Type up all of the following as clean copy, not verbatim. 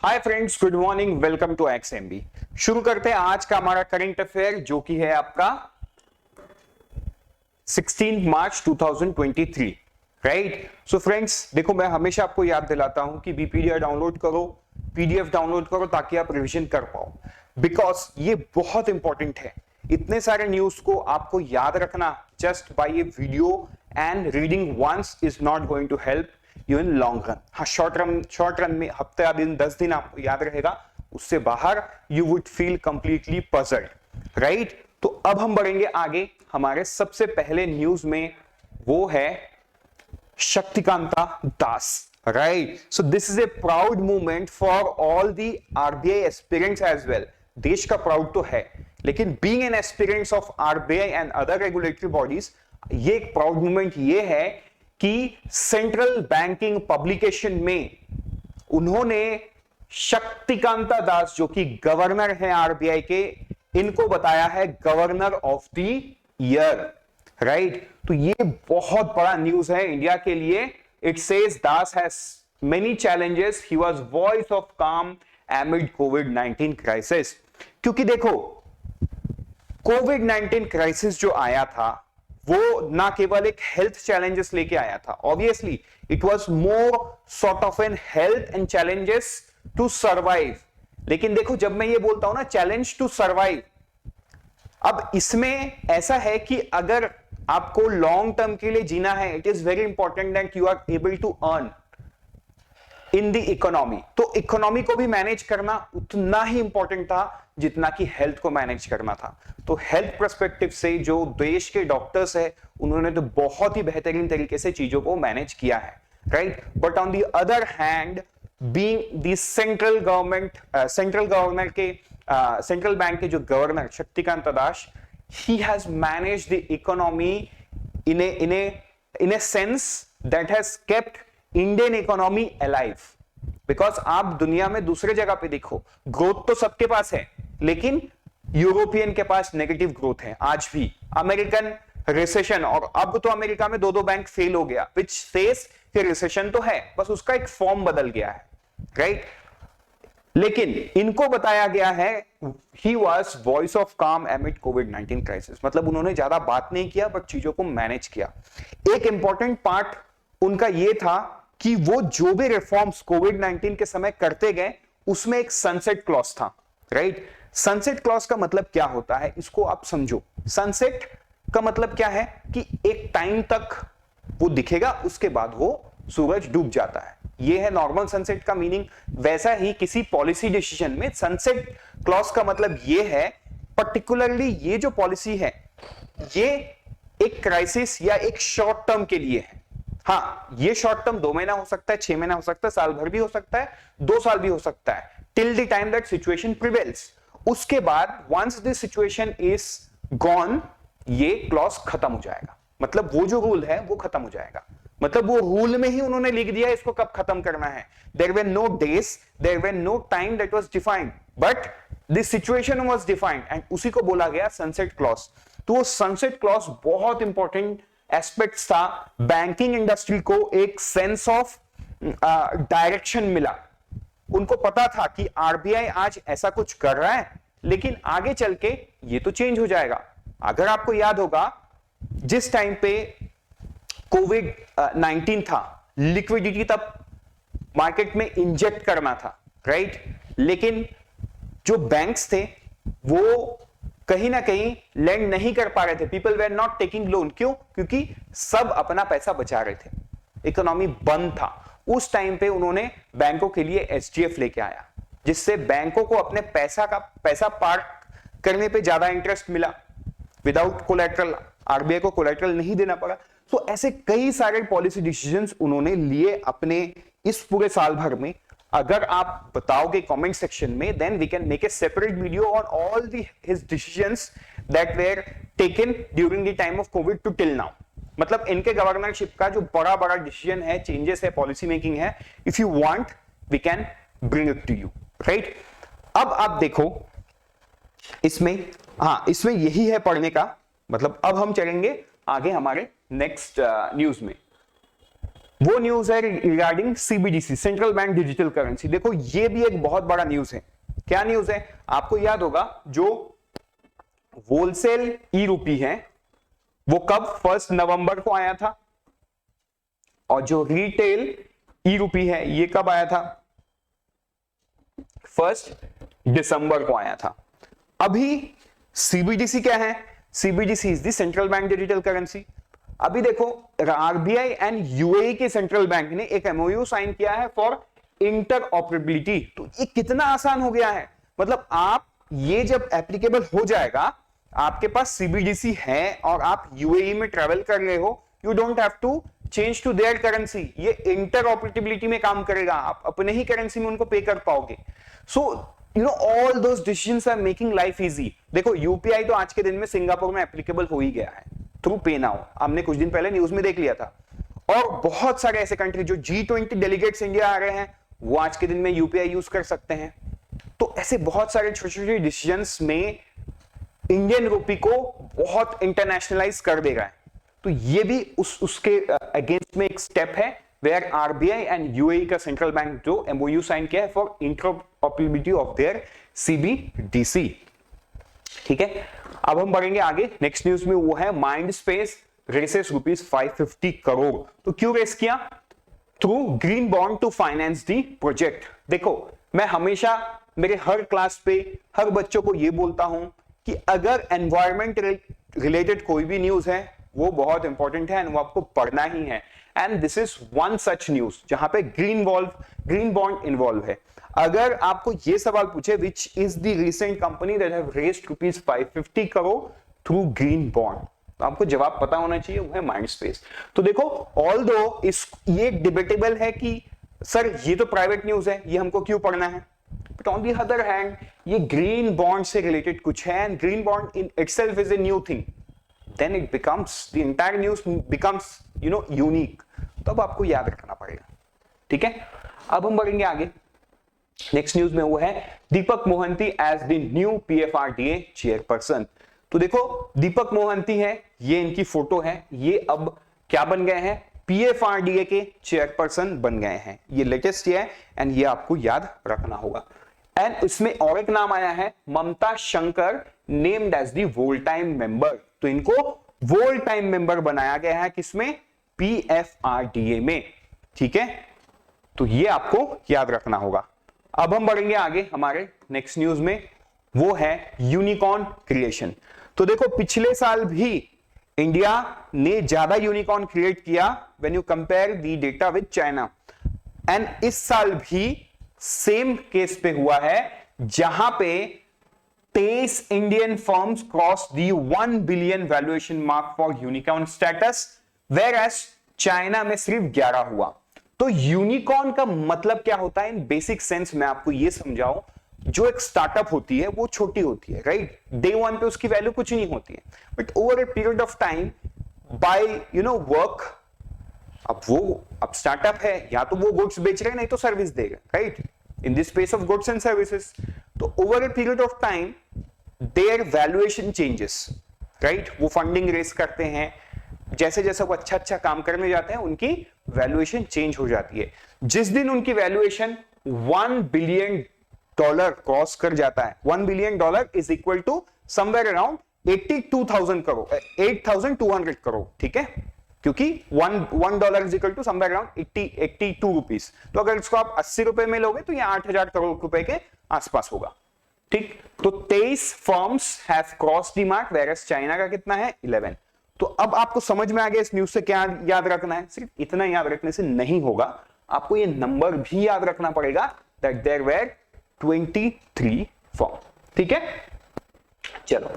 Hi friends, good morning, welcome to XMB. शुरू करते हैं आज का हमारा करंट अफेयर जो कि है आपका 16 मार्च 2023, राइट। सो फ्रेंड्स देखो, मैं हमेशा आपको याद दिलाता हूं कि बीपीडीएफ डाउनलोड करो, पीडीएफ डाउनलोड करो ताकि आप रिवीजन कर पाओ, बिकॉज ये बहुत इंपॉर्टेंट है। इतने सारे न्यूज को आपको याद रखना just by a video and reading once is not going to help you in long run. हाँ, शॉर्ट रन में हफ्ते दिन 10 दिन आपको याद रहेगा, उससे बाहर you would feel completely puzzled, right. तो अब हम बढ़ेंगे आगे हमारे सबसे पहले न्यूज में, वो है Shaktikanta Das, right. So this is a proud movement for all the RBI aspirants as well. देश का प्राउड तो है, लेकिन being an aspirants of RBI and other regulatory bodies, ये एक प्राउड मूवमेंट ये है कि सेंट्रल बैंकिंग पब्लिकेशन में उन्होंने शक्तिकांता दास जो कि गवर्नर है आरबीआई के, इनको बताया है governor of the year, right. तो ये बहुत बड़ा न्यूज है इंडिया के लिए। It says Das has many challenges, he was voice of काम एमिड कोविड-19 क्राइसिस। क्योंकि देखो, कोविड-19 क्राइसिस जो आया था वो ना केवल एक हेल्थ चैलेंजेस लेके आया था, obviously it was more sort of an health and challenges to survive. लेकिन देखो, जब मैं ये बोलता हूं ना चैलेंज टू सर्वाइव, अब इसमें ऐसा है कि अगर आपको लॉन्ग टर्म के लिए जीना है, it is very important that you are able to earn in the economy. तो इकोनॉमी को भी मैनेज करना उतना ही इंपॉर्टेंट था जितना कि हेल्थ को मैनेज करना था। तो हेल्थ पर्सपेक्टिव से जो देश के डॉक्टर्स है, उन्होंने तो बहुत ही बेहतरीन तरीके से चीजों को मैनेज किया है, right. But on the other hand, being the central governor के सेंट्रल बैंक के जो governor Shaktikanta Das, he has managed the economy in a sense that has kept Indian economy alive. Because आप दुनिया में दूसरे जगह पे देखो, ग्रोथ तो सबके पास है, लेकिन यूरोपियन के पास नेगेटिव ग्रोथ है आज भी। अमेरिकन रिसेशन, और अब तो अमेरिका में दो बैंक फेल हो गया, विच सेज कि रिसेशन तो है, बस उसका एक फॉर्म बदल गया है, राइट। लेकिन इनको बताया गया है ही वाज वॉइस ऑफ काम एमिड कोविड-19 क्राइसिस, मतलब उन्होंने ज्यादा बात नहीं किया बट चीजों को मैनेज किया। एक इंपॉर्टेंट पार्ट उनका यह था कि वो जो भी रिफॉर्म्स कोविड-19 के समय करते गए, उसमें एक सनसेट क्लॉज था, राइट। सनसेट क्लॉज का मतलब क्या होता है, इसको आप समझो। सनसेट का मतलब क्या है कि एक टाइम तक वो दिखेगा, उसके बाद वो सूरज डूब जाता है। ये है नॉर्मल सनसेट का मीनिंग। वैसा ही किसी पॉलिसी डिसीजन में सनसेट क्लॉज का मतलब ये है, पर्टिकुलरली ये जो पॉलिसी है, ये एक क्राइसिस या एक शॉर्ट टर्म के लिए है। हाँ, ये शॉर्ट टर्म 2 महीना हो सकता है, 6 महीना हो सकता है, साल भर भी हो सकता है, 2 साल भी हो सकता है, till the time that situation prevails. उसके बाद once this situation is gone, ये क्लॉज खत्म हो जाएगा। मतलब वो जो रूल है वो खत्म हो जाएगा। मतलब वो रूल में ही उन्होंने लिख दिया इसको कब खत्म करना है। There were no days, there were no time that was defined, but this situation was defined and उसी को बोला गया सनसेट क्लॉज। तो वो सनसेट क्लॉज बहुत इंपॉर्टेंट एस्पेक्ट्स था। बैंकिंग इंडस्ट्री को एक सेंस ऑफ डायरेक्शन मिला। उनको पता था कि आरबीआई आज ऐसा कुछ कर रहा है, लेकिन आगे चल के ये तो चेंज हो जाएगा। अगर आपको याद होगा, जिस टाइम पे कोविड-19 था, लिक्विडिटी तब मार्केट में इंजेक्ट करना था, राइट। लेकिन जो बैंक्स थे वो कहीं ना कहीं लैंड नहीं कर पा रहे थे। People were not taking loan. क्यों? क्योंकि सब अपना पैसा बचा रहे थे, इकोनॉमी बंद था। उस टाइम पे उन्होंने बैंकों के लिए एसडीएफ लेके आया, जिससे बैंकों को अपने पैसा पार्क करने पे ज्यादा इंटरेस्ट मिला। विदाउट कोलैटरल, आरबीआई को कोलैटरल नहीं देना पड़ा। तो ऐसे कई सारे पॉलिसी डिसीजंस उन्होंने लिए अपने इस पूरे साल भर में। अगर आप बताओगे कमेंट सेक्शन में, then we can make a separate video on all his decisions that were taken during the time of Covid to till now. मतलब इनके गवर्नरशिप का जो बड़ा बड़ा डिसीजन है, चेंजेस है, पॉलिसी मेकिंग है, if you want we can bring it to you, right. अब आप देखो इसमें, हाँ इसमें यही है पढ़ने का। मतलब अब हम चलेंगे आगे हमारे नेक्स्ट न्यूज में। वो न्यूज है regarding CBDC, central bank digital currency. देखो ये भी एक बहुत बड़ा न्यूज है। क्या न्यूज है? आपको याद होगा जो होलसेल ई रूपी है वो कब 1 नवंबर को आया था, और जो रिटेल ई रूपी है ये कब आया था? 1 दिसंबर को आया था। अभी सीबीडीसी क्या है? CBDC is the central bank digital currency. अभी देखो आरबीआई एंड यूएई के सेंट्रल बैंक ने एक एमओयू साइन किया है फॉर इंटरऑपरेबिलिटी। तो ये कितना आसान हो गया है, मतलब आप ये जब एप्लीकेबल हो जाएगा, आपके पास सीबीडीसी है और आप यूएई में ट्रेवल कर रहे हो, you don't have to change to their currency. ये इंटरऑपरेबिलिटी में काम करेगा, आप अपने ही करेंसी में उनको पे कर पाओगे। So you know all those decisions are making life easy. देखो यूपीआई तो आज के दिन में सिंगापुर में एप्लीकेबल हो ही गया है थ्रू पे नाउ, हमने कुछ दिन पहले न्यूज में देख लिया था। और बहुत सारे ऐसे कंट्री जो G20 डेलीगेट्स इंडिया आ रहे हैं वो आज के दिन में यूपीआई यूज कर सकते हैं। तो ऐसे बहुत सारे छोटे छोटे डिसीजंस में इंडियन रूपी को बहुत इंटरनेशनलाइज कर देगा। तो ये भी उसके अगेंस्ट में एक स्टेप है, वेयर आरबीआई एंड यूएई का सेंट्रल बैंक जो एमओयू साइन किया है for interoperability of their CBDC. ठीक है, अब हम बढ़ेंगे आगे। नेक्स्ट न्यूज में वो है माइंड स्पेस रेसेस ₹550 करोड़। तो क्यों रेस किया? Through green bond to finance the project. देखो मैं हमेशा मेरे हर क्लास पे हर बच्चों को ये बोलता हूं कि अगर एनवायरमेंट रिलेटेड कोई भी न्यूज है वो बहुत इंपॉर्टेंट है एंड वो आपको पढ़ना ही है। And this is one such news जहां पे ग्रीन बॉन्ड इन्वॉल्व है। अगर आपको ये सवाल पूछे which is the recent company that have raised ₹550 crore through green bond, तो आपको जवाब पता होना चाहिए, वो है माइंडस्पेस। तो देखो ऑल्दो ये डिबेटेबल है कि सर ये तो प्राइवेट न्यूज है, ये हमको क्यों पढ़ना है, but on the other hand ये ग्रीन बॉन्ड से रिलेटेड कुछ है and green bond in itself is a new thing, then it becomes the entire news becomes unique. तो अब आपको याद रखना पड़ेगा। ठीक है, अब हम बढ़ेंगे आगे। नेक्स्ट न्यूज में वो है Deepak Mohanty as the new PFRDA chairperson. तो देखो दीपक मोहंती है, ये इनकी फोटो है, ये अब क्या बन गए हैं? पीएफआरडीए के चेयरपर्सन बन गए हैं। ये लेटेस्ट है एंड ये आपको याद रखना होगा। एंड इसमें और एक नाम आया है Mamata Shankar named as the whole time member. तो इनको वोल टाइम मेंबर बनाया गया है किसमें? पीएफआरडीए में। ठीक है, तो ये आपको याद रखना होगा। अब हम बढ़ेंगे आगे हमारे नेक्स्ट न्यूज में, वो है यूनिकॉर्न क्रिएशन। तो देखो पिछले साल भी इंडिया ने ज्यादा यूनिकॉर्न क्रिएट किया when you compare the data with China, and इस साल भी सेम केस पे हुआ है जहां पे 23 Indian firms cross the 1 billion valuation mark for unicorn status, whereas China में सिर्फ 11 हुआ। तो यूनिकॉर्न का मतलब क्या होता है इन बेसिक सेंस में आपको ये समझाऊं। जो एक स्टार्टअप होती है वो छोटी होती है, राइट, डे वन पे उसकी वैल्यू कुछ नहीं होती है, but over a period of time by work, अब स्टार्टअप है या तो वो गुड्स बेच रहे हैं नहीं तो सर्विस देगा, right, in this space of goods and services. तो over a period of time their valuation changes, right, वो फंडिंग रेस करते हैं, जैसे जैसे वो अच्छा काम करने जाते हैं उनकी वैल्यूएशन चेंज हो जाती है। जिस दिन उनकी वैल्यूएशन $1 बिलियन क्रॉस कर जाता है, $1 billion is equal to somewhere around 82,000 crore, 8,200 crore. ठीक है, क्योंकि $1 is equal to somewhere around 82 rupees. तो अगर इसको आप 80 रुपए में लोगे तो ये 8,000 करोड़ रुपए के आसपास होगा। ठीक, तो 23 firms have crossed the mark, whereas China का कितना है? 11। तो अब आपको समझ में आ गया इस न्यूज से क्या याद रखना है? सिर्फ इतना याद रखने से नहीं होगा, आपको ये नंबर भी याद रखना पड़ेगा दैट देयर वेर 23 फॉर्म। ठीक है, चलो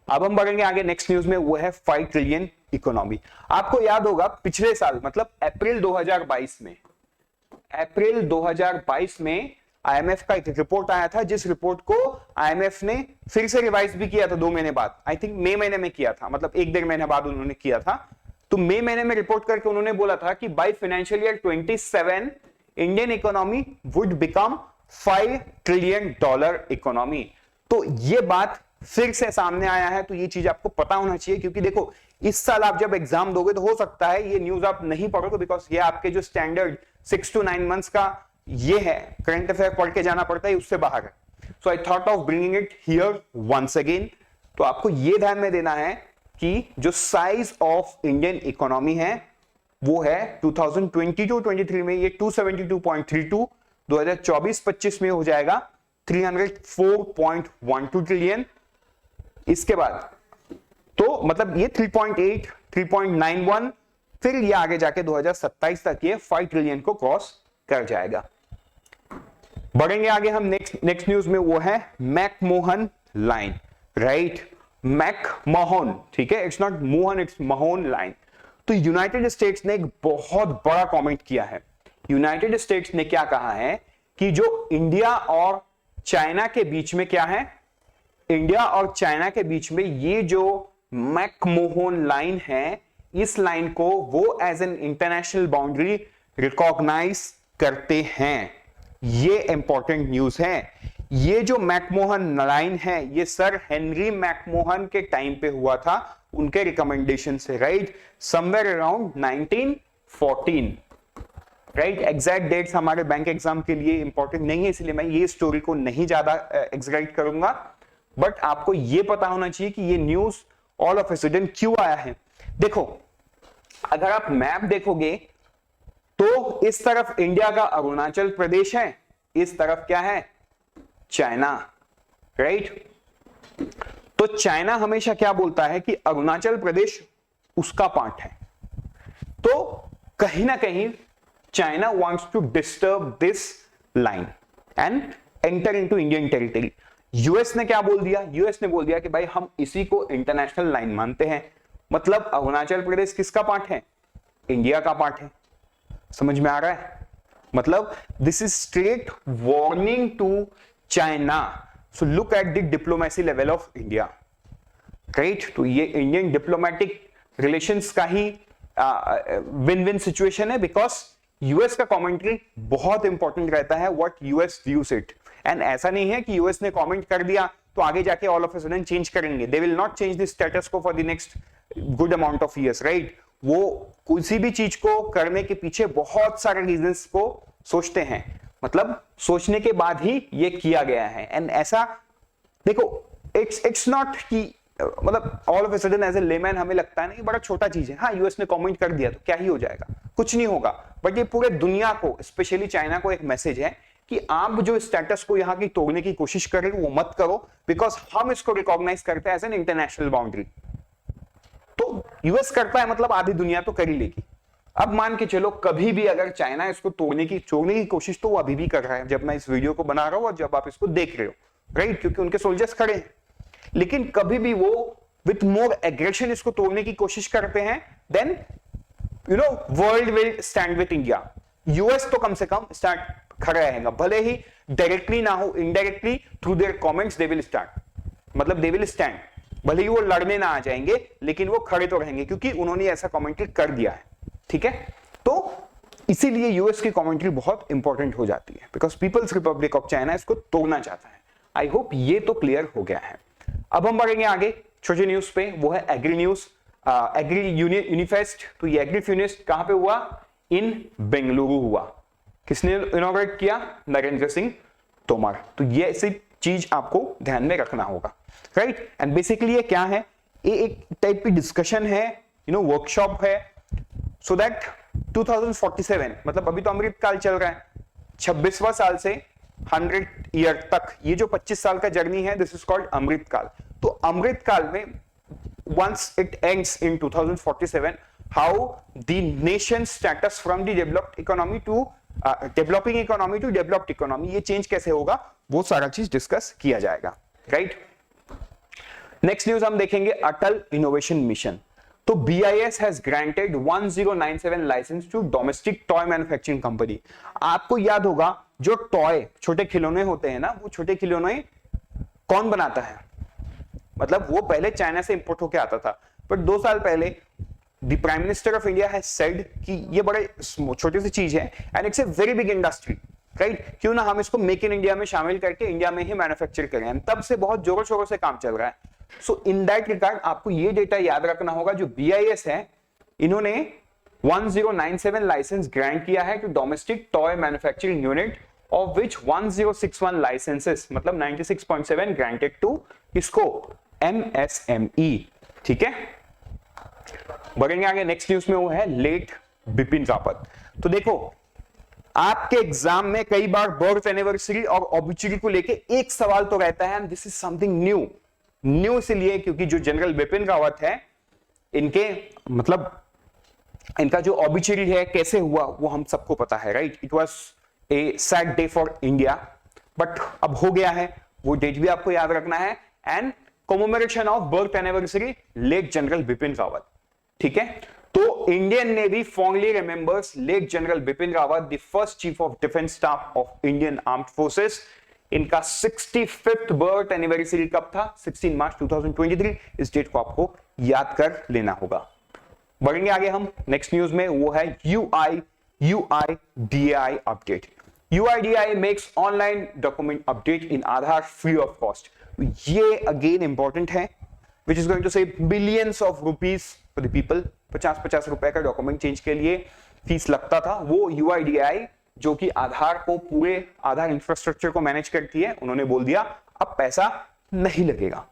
अब हम बढ़ेंगे आगे नेक्स्ट न्यूज में, वो है 5 ट्रिलियन इकोनॉमी। आपको याद होगा पिछले साल मतलब अप्रैल 2022 में आईएमएफ का एक रिपोर्ट आया था, जिस रिपोर्ट को आईएमएफ ने फिर से रिवाइज भी किया था 2 महीने बाद, आई थिंक मई महीने में किया था, मतलब 1-1.5 महीने बाद उन्होंने किया था। तो मई महीने में रिपोर्ट करके उन्होंने बोला था कि by financial year 27 Indian economy would become $5 trillion economy. तो ये बात फिर से सामने आया है, तो ये चीज आपको पता होना चाहिए, क्योंकि देखो इस साल आप जब एग्जाम दोगे तो हो सकता है ये न्यूज आप नहीं पढ़ोगे, बिकॉज ये आपके जो स्टैंडर्ड 6 to 9 मंथ्स का ये है करंट अफेयर पढ़ के जाना पड़ता है, उससे बाहर है. So I thought of bringing it here once again. तो आपको ये ध्यान में देना है कि जो साइज ऑफ इंडियन इकोनॉमी है वो है 2022-23 में ये 272.32, 2024-25 में हो जाएगा 304.12 ट्रिलियन. इसके बाद तो मतलब ये 3.8, 3.91, फिर ये आगे जाके 2027 तक ये 5 ट्रिलियन को क्रॉस कर जाएगा. बढ़ेंगे आगे हम नेक्स्ट न्यूज में, वो है मैकमोहन लाइन. राइट, मैकमोहन, ठीक है, it's not Mohan, it's Mohan line. तो यूनाइटेड स्टेट्स ने एक बहुत बड़ा कमेंट किया है. यूनाइटेड स्टेट्स ने क्या कहा है कि जो इंडिया और चाइना के बीच में क्या है, इंडिया और चाइना के बीच में ये जो मैकमोहन लाइन है, इस लाइन को वो as an international boundary recognise करते हैं. ये इंपॉर्टेंट न्यूज है. ये जो मैकमोहन लाइन है ये सर हेनरी मैकमोहन के टाइम पे हुआ था, उनके रिकमेंडेशन से. Right, somewhere around 1914. Right, exact dates हमारे बैंक एग्जाम के लिए इंपॉर्टेंट नहीं है, इसलिए मैं ये स्टोरी को नहीं ज्यादा एग्जैक्ट करूंगा. बट आपको ये पता होना चाहिए कि ये news all of a sudden क्यों आया है. देखो, अगर आप मैप देखोगे तो इस तरफ इंडिया का अरुणाचल प्रदेश है, इस तरफ क्या है, चाइना. राइट, तो चाइना हमेशा क्या बोलता है कि अरुणाचल प्रदेश उसका पार्ट है. तो कहीं ना कहीं China wants to disturb this line and enter into Indian territory. US ने क्या बोल दिया, यूएस ने बोल दिया कि भाई हम इसी को इंटरनेशनल लाइन मानते हैं. मतलब अरुणाचल प्रदेश किसका पार्ट है, इंडिया का पार्ट है. समझ में आ रहा है, मतलब this is straight warning to China. So look at the diplomacy level of India. Right, तो ये इंडियन डिप्लोमेटिक रिलेशंस का ही विन विन सिचुएशन है, बिकॉज यूएस का कमेंट्री बहुत इंपॉर्टेंट रहता है, what US views it. And ऐसा नहीं है कि यूएस ने कमेंट कर दिया तो आगे जाके all of a sudden change करेंगे. They will not change the status quo for the next good amount of years. Right, वो किसी भी चीज को करने के पीछे बहुत सारे रीजंस को सोचते हैं, मतलब सोचने के बाद ही ये किया गया है. एंड ऐसा देखो, इट्स नॉट कि मतलब all of a sudden as a layman हमें लगता है ना कि बड़ा छोटा चीज है, हाँ यूएस ने कमेंट कर दिया तो क्या ही हो जाएगा, कुछ नहीं होगा. बट ये पूरे दुनिया को, स्पेशली चाइना को एक मैसेज है कि आप जो स्टेटस को यहाँ की तोड़ने की कोशिश कर रहे हो वो मत करो, बिकॉज हम इसको रिकॉग्नाइज करते हैं एज एन इंटरनेशनल बाउंड्री. तो यूएस करता है मतलब आधी दुनिया तो कर ही लेगी. अब मान के चलो कभी भी अगर चाइना इसको तोड़ने की कोशिश, तो वो अभी भी कर रहा है जब मैं इस वीडियो को बना रहा हूं और जब आप इसको देख रहे हो. राइट, क्योंकि उनके सोल्जर्स खड़े हैं. लेकिन कभी भी वो विथ मोर एग्रेशन इसको तोड़ने की कोशिश करते हैं, then you know world will stand with India. US तो कम से कम स्टैंड खड़ा रहेगा, भले ही डायरेक्टली ना हो, indirectly through their comments they will stand. मतलब दे विल स्टैंड, भले ही वो लड़ने ना आ जाएंगे लेकिन वो खड़े तो रहेंगे, क्योंकि उन्होंने ऐसा कमेंट्री कर दिया है. ठीक है, तो इसीलिए यूएस की कमेंट्री बहुत इंपॉर्टेंट हो जाती है, because People's Republic of China इसको तोड़ना चाहता है. आई होप ये तो क्लियर हो गया है. अब हम बढ़ेंगे आगे छोटे न्यूज पे, वो है एग्री न्यूज, एग्री यूनिफेस्ट. तो ये एग्री यूनिफेस्ट कहां पे हुआ, इन बेंगलुरु हुआ. किसने इनॉग्रेट किया, नरेंद्र सिंह तोमर. तो ये ऐसी चीज आपको ध्यान में रखना होगा. राइट, एंड बेसिकली ये क्या है, ये एक टाइप की डिस्कशन है, वर्कशॉप है, सो दैट 2047, मतलब अभी तो अमृतकाल चल रहा है, 26वां साल से 100 ईयर तक, ये जो 25 साल का जर्नी है, दिस इज कॉल्ड अमृतकाल. तो अमृतकाल में once it ends in 2047, how the nation's status from the developed economy to developing economy to developed economy, ये चेंज कैसे होगा, वो सारा चीज डिस्कस किया जाएगा. राइट, नेक्स्ट न्यूज हम देखेंगे अटल इनोवेशन मिशन. तो BIS has granted 1097 licence to domestic toy manufacturing company. आपको याद होगा जो टॉय छोटे खिलौने होते हैं ना, वो छोटे खिलौने कौन बनाता है, मतलब वो पहले चाइना से इंपोर्ट होके आता था. बट 2 साल पहले the prime minister of India has said कि ये बड़े छोटी सी चीज है and it's a very big industry. Right, क्यों ना हम इसको मेक इन इंडिया में शामिल करके इंडिया में ही मैन्युफैक्चर करें. तब से बहुत जोरों शोरों से काम चल रहा है. सो इन दैट रिगार्ड आपको ये डेटा याद रखना होगा, जो BIS है इन्होंने 1097 लाइसेंस ग्रांट किया है to domestic toy manufacturing unit, of which 1061 licences मतलब 96.7 ग्रांटेड टू इसको MSME। ठीक है, बढ़ेंगे आगे। नेक्स्ट न्यूज में वो है लेट बिपिन रावत। तो देखो आपके एग्जाम में कई बार बर्थ एनिवर्सरी और ऑब्ituary को लेके एक सवाल तो रहता है, and this is something new इसलिए क्योंकि जो जनरल बिपिन रावत है इनके मतलब इनका जो ऑब्ituary है कैसे हुआ वो हम सबको पता है, right. It was a sad day for India, but अब हो गया है, वो डेट भी आपको याद रखना है, and commemoration of birth anniversary late General Bipin Rawat. ठीक है, तो Indian Navy fondly remembers late General Bipin Rawat, the first chief of defence staff of Indian armed forces. इनका 65th बर्थ एनिवर्सरी कब था? 16 मार्च 2023। इस डेट को आपको याद कर लेना होगा। बढ़ेंगे आगे हम नेक्स्ट न्यूज में, वो है UIDAI update. UIDAI makes online document update in Aadhaar free of cost। ये अगेन इंपॉर्टेंट है, which is going to save billions of rupees for the people। 50-50 रुपए का डॉक्यूमेंट चेंज के लिए फीस लगता था, वो UIDAI जो कि आधार को पूरे आधार इंफ्रास्ट्रक्चर को मैनेज करती है, उन्होंने बोल दिया अब पैसा नहीं लगेगा,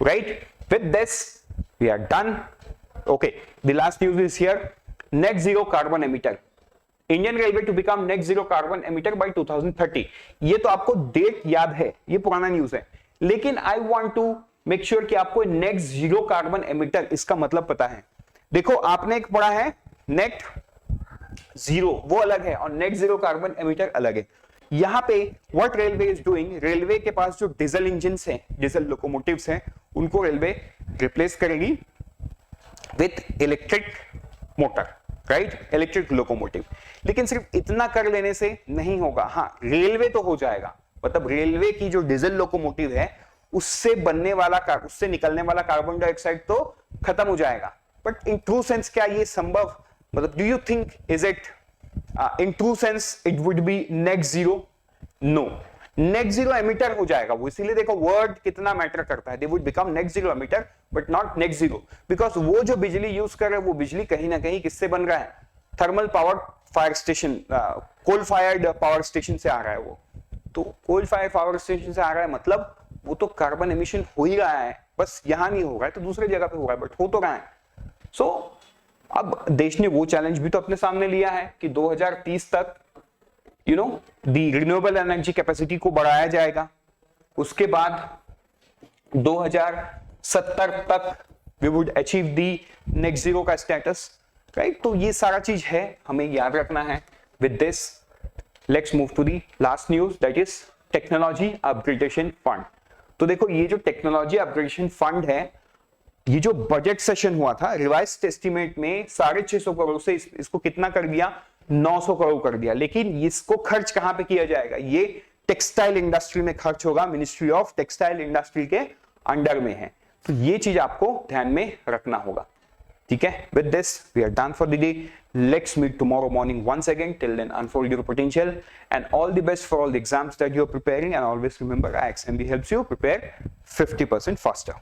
right. With this we are done. Okay, the last news is here, net zero carbon emitter, Indian railway to become net zero carbon emitter by 2030। ये तो आपको डेट याद है, ये पुराना न्यूज है, लेकिन I want to make sure कि आपको नेट जीरो कार्बन एमिटर इसका मतलब पता है। देखो आपने एक पढ़ा है नेट जीरो, वो अलग है, और नेट जीरो कार्बन एमिटर अलग है। यहां पे what railway is doing, railway के पास जो डीजल इंजन्स हैं, डीजल लोकोमोटिव्स हैं, उनको रेलवे रिप्लेस करेगी with electric motor, right, electric locomotive. लेकिन सिर्फ इतना कर लेने से नहीं होगा। हाँ, रेलवे तो हो जाएगा, मतलब रेलवे की जो डीजल लोकोमोटिव है उससे बनने वाला उससे निकलने वाला कार्बन डाइऑक्साइड तो खत्म हो जाएगा, बट इन ट्रू सेंस क्या ये संभव, मतलब do you think is it in true sense it would be net zero? No, net zero emitter हो जाएगा वो। इसीलिए देखो वर्ड कितना मैटर करता है, they would become net zero emitter but not net zero, because वो जो बिजली यूज कर रहे हैं वो बिजली कहीं ना कहीं किससे बन रहा है? Thermal power fire station, coal fired power station से आ रहा है वो। तो कोल फायर पावर स्टेशन से आ रहा है मतलब वो तो कार्बन एमिशन हो ही रहा है, बस यहां नहीं हो रहा है तो दूसरी जगह पे हो रहा है, बट हो तो रहा है। सो अब देश ने वो चैलेंज भी तो अपने सामने लिया है कि 2030 तक दी रिन्यूएबल एनर्जी कैपेसिटी को बढ़ाया जाएगा, उसके बाद 2070 तक we would achieve the net zero का स्टेटस, राइट। तो ये सारा चीज है, हमें याद रखना है। With this let's move to the last news, that is technology upgradation fund. तो देखो ये जो टेक्नोलॉजी अपग्रेडेशन फंड है, ये जो बजट सेशन हुआ था रिवाइज्ड एस्टीमेट में 650 करोड़ से इसको कितना कर दिया? 900 करोड़ कर दिया। लेकिन इसको खर्च कहां पे किया जाएगा? ये टेक्सटाइल इंडस्ट्री में खर्च होगा, मिनिस्ट्री ऑफ टेक्सटाइल इंडस्ट्री के अंडर में है। तो ये चीज आपको ध्यान में रखना होगा, ठीक है। With this we are done for the day. Let's meet tomorrow morning once again. Till then, unfold your potential and all the best for all the exams that you're preparing, and always remember IXMB helps you prepare 50% faster.